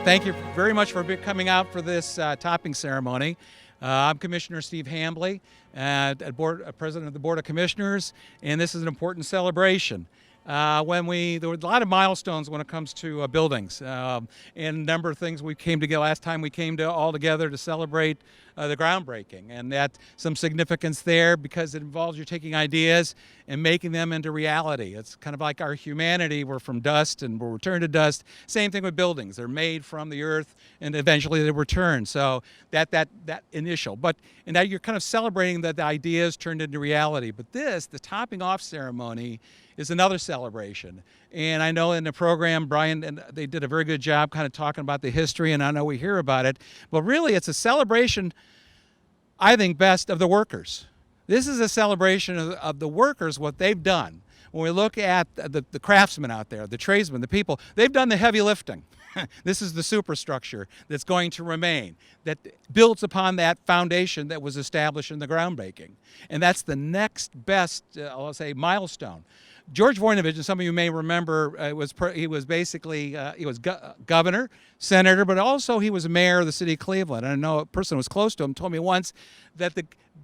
Thank you very much for coming out for this topping ceremony. I'm Commissioner Steve HAMBLEY, President of the Board of Commissioners, and this is an important celebration. There were a lot of milestones when it comes to buildings, and a number of things we came together. Last time we came all together to celebrate the groundbreaking, and that's some significance there because it involves you taking ideas and making them into reality. It's kind of like our humanity. We're from dust and we'll return to dust. Same thing with buildings. They're made from the earth and eventually they return. So that initial, and now you're kind of celebrating that the ideas turned into reality. But the topping off ceremony is another celebration. And I know in the program, Brian, and they did a very good job kind of talking about the history, and I know we hear about it, but really it's a celebration, I think, best of the workers. This is a celebration of the workers, what they've done. When we look at the craftsmen out there, the tradesmen, the people, they've done the heavy lifting. This is the superstructure that's going to remain, that builds upon that foundation that was established in the groundbreaking. And that's the next best, I'll say, milestone. George Voinovich, and some of you may remember, he was governor, senator, but also he was mayor of the city of Cleveland. And I know a person who was close to him told me once that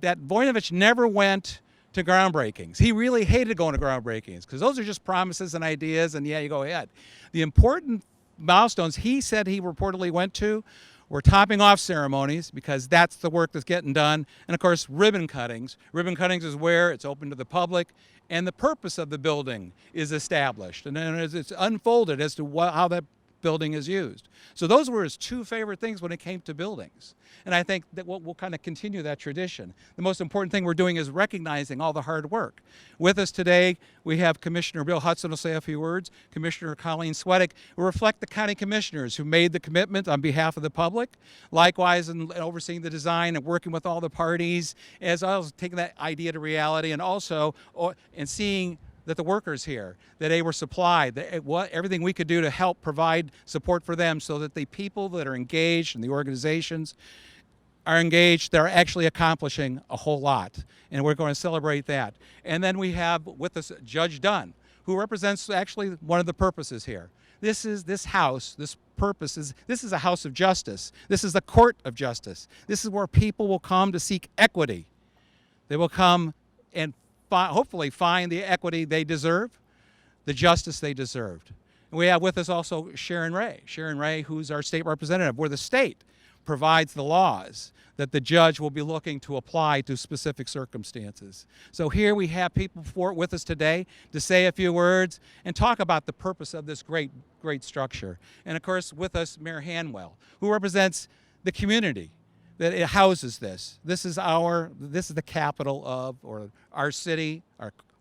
Voinovich never went to groundbreakings. He really hated going to groundbreakings because those are just promises and ideas, and yeah, you go ahead. The important milestones he said he reportedly went to were topping off ceremonies, because that's the work that's getting done, and of course ribbon cuttings. Ribbon cuttings is where it's open to the public and the purpose of the building is established, and then it's unfolded as to how that building is used. So those were his two favorite things when it came to buildings. And I think that we'll kind of continue that tradition. The most important thing we're doing is recognizing all the hard work. With us today, we have Commissioner Bill HUTSON will say a few words, Commissioner Colleen SWEDYK, who reflect the county commissioners who made the commitment on behalf of the public, likewise in overseeing the design and working with all the parties, as well as taking that idea to reality, and also and seeing that the workers here, that they were supplied, everything we could do to help provide support for them so that the people that are engaged and the organizations are engaged, they're actually accomplishing a whole lot. And we're going to celebrate that. And then we have with us Judge Dunn, who represents actually one of the purposes here. This house, this is a house of justice. This is a court of justice. This is where people will come to seek equity. They will come and hopefully find the equity they deserve, the justice they deserved. And we have with us also Sharon Ray, who's our state representative, where the state provides the laws that the judge will be looking to apply to specific circumstances. So here we have people with us today to say a few words and talk about the purpose of this great structure. And of course with us, Mayor HANWELL, who represents the community that it houses this. This is the capital of, or our city,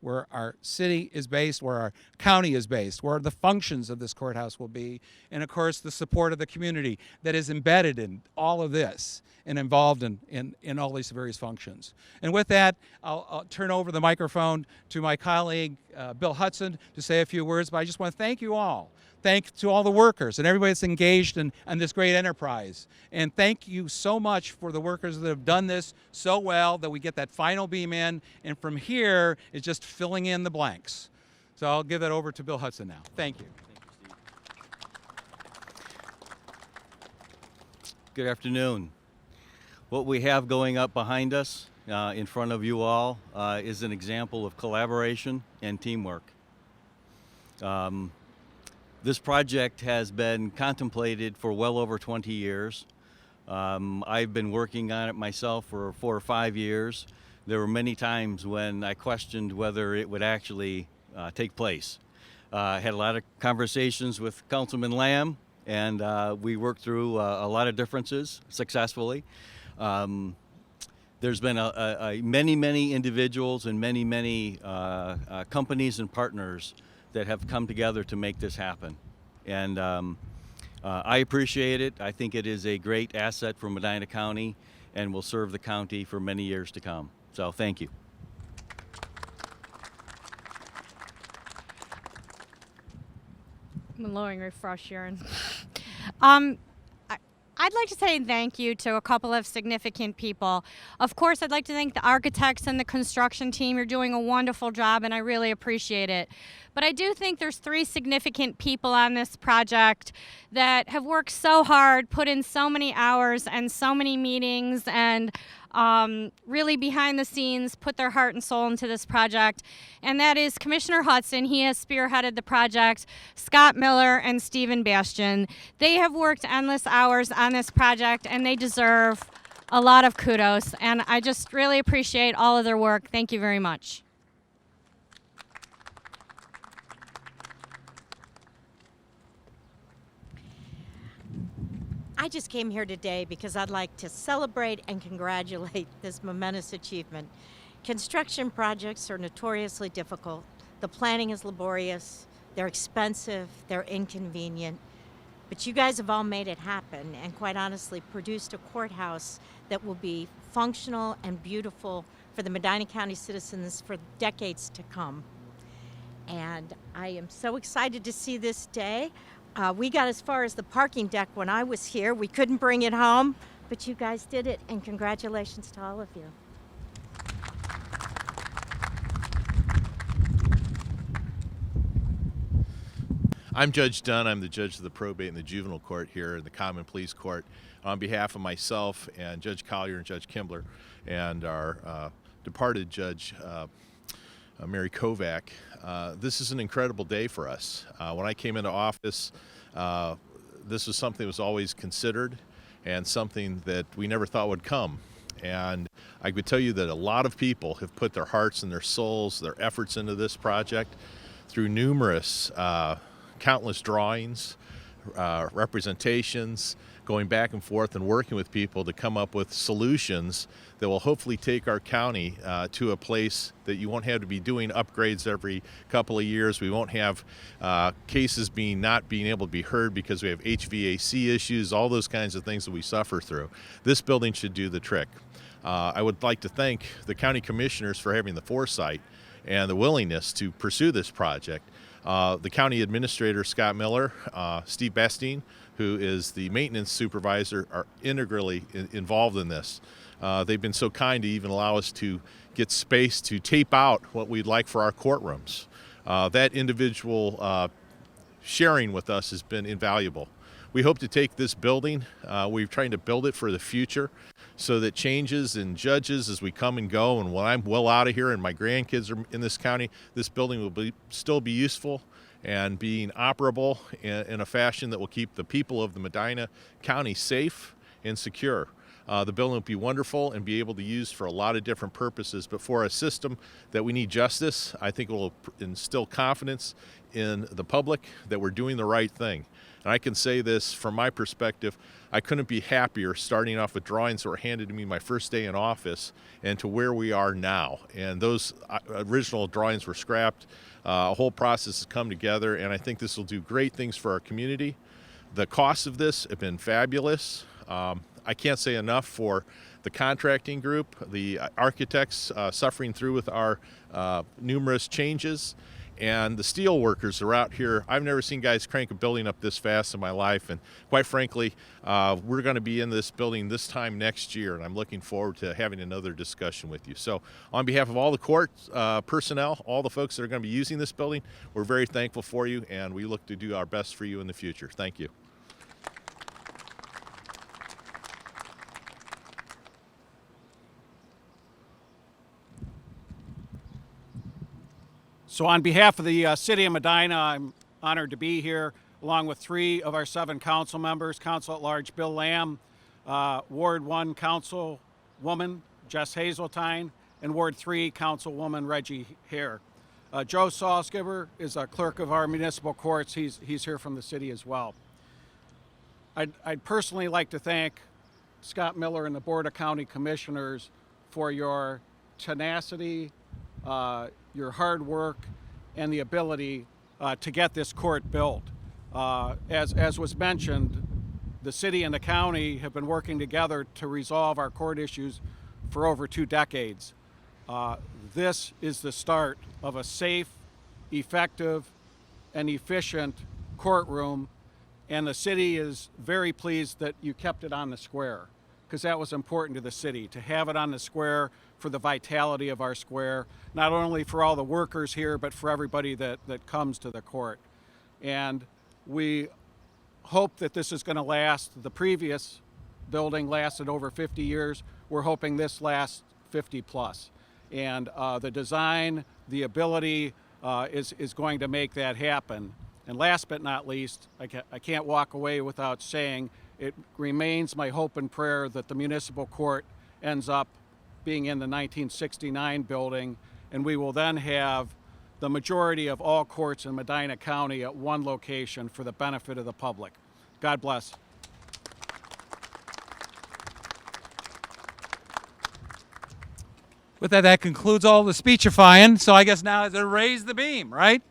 where our city is based, where our county is based, where the functions of this courthouse will be, and of course the support of the community that is embedded in all of this and involved in all these various functions. And with that, I'll turn over the microphone to my colleague, Bill HUTSON, to say a few words, but I just want to thank you all. Thank to all the workers and everybody that's engaged in this great enterprise. And thank you so much for the workers that have done this so well that we get that final beam in, and from here, it's just filling in the blanks. So I'll give that over to Bill HUTSON now. Thank you. Thank you, Steve. Good afternoon. What we have going up behind us in front of you all is an example of collaboration and teamwork. This project has been contemplated for well over 20 years. I've been working on it myself for 4 or 5 years. There were many times when I questioned whether it would actually take place. I had a lot of conversations with Councilman Lamb, and we worked through a lot of differences successfully. There's been many individuals and many companies and partners that have come together to make this happen. And I appreciate it. I think it is a great asset for Medina County and will serve the county for many years to come. So thank you. I'm lowering refresh, Sharon. I'd like to say thank you to a couple of significant people. Of course, I'd like to thank the architects and the construction team. You're doing a wonderful job, and I really appreciate it. But I do think there's 3 significant people on this project that have worked so hard, put in so many hours and so many meetings, and really behind the scenes put their heart and soul into this project. And that is Commissioner Hudson. He has spearheaded the project. Scott Miller and Stephen Bastian. They have worked endless hours on this project, and they deserve a lot of kudos. And I just really appreciate all of their work. Thank you very much. I just came here today because I'd like to celebrate and congratulate this momentous achievement. Construction projects are notoriously difficult. The planning is laborious, they're expensive, they're inconvenient, but you guys have all made it happen and quite honestly produced a courthouse that will be functional and beautiful for the Medina County citizens for decades to come. And I am so excited to see this day. We got as far as the parking deck when I was here. We couldn't bring it home, but you guys did it, and congratulations to all of you. I'm Judge Dunn. I'm the judge of the probate and the juvenile court here in the Common Pleas Court. On behalf of myself and Judge Collier and Judge Kimbler and our departed Judge Mary Kovac, this is an incredible day for us. When I came into office, this was something that was always considered and something that we never thought would come. And I could tell you that a lot of people have put their hearts and their souls, their efforts into this project through numerous, countless drawings, representations, going back and forth and working with people to come up with solutions that will hopefully take our county to a place that you won't have to be doing upgrades every couple of years. We won't have cases not being able to be heard because we have HVAC issues, all those kinds of things that we suffer through. This building should do the trick. I would like to thank the county commissioners for having the foresight and the willingness to pursue this project. The county administrator, Scott Miller, Steve Bastian, who is the maintenance supervisor, are integrally involved in this. They've been so kind to even allow us to get space to tape out what we'd like for our courtrooms. That individual sharing with us has been invaluable. We hope to take this building, we're trying to build it for the future so that changes in judges as we come and go, and when I'm well out of here and my grandkids are in this county, this building will still be useful and being operable in a fashion that will keep the people of the Medina County safe and secure. The building will be wonderful and be able to use for a lot of different purposes, but for a system that we need justice, I think it will instill confidence in the public that we're doing the right thing. And I can say this from my perspective, I couldn't be happier starting off with drawings that were handed to me my first day in office and to where we are now. And those original drawings were scrapped. A whole process has come together, and I think this will do great things for our community. The costs of this have been fabulous. I can't say enough for the contracting group, the architects suffering through with our numerous changes, and the steel workers are out here. I've never seen guys crank a building up this fast in my life, and quite frankly, we're going to be in this building this time next year, and I'm looking forward to having another discussion with you. So on behalf of all the court personnel, all the folks that are going to be using this building, we're very thankful for you, and we look to do our best for you in the future. Thank you. So on behalf of the City of Medina, I'm honored to be here along with 3 of our 7 council members, Council at Large Bill Lamb, Ward 1 Councilwoman Jess Hazeltine, and Ward 3 Councilwoman Reggie Hare. Joe Salzgiver is a clerk of our municipal courts. He's here from the city as well. I'd personally like to thank Scott Miller and the Board of County Commissioners for your tenacity, your hard work, and the ability to get this court built. As was mentioned, the city and the county have been working together to resolve our court issues for over 2 decades. This is the start of a safe, effective, and efficient courtroom, and the city is very pleased that you kept it on the square. because that was important to the city, to have it on the square for the vitality of our square, not only for all the workers here, but for everybody that comes to the court. And we hope that this is going to last. The previous building lasted over 50 years. We're hoping this lasts 50 plus. And the design, the ability is going to make that happen. And last but not least, I can't walk away without saying it remains my hope and prayer that the municipal court ends up being in the 1969 building, and we will then have the majority of all courts in Medina County at one location for the benefit of the public. God bless. With that, that concludes all the speechifying. So I guess now is to raise the beam, right?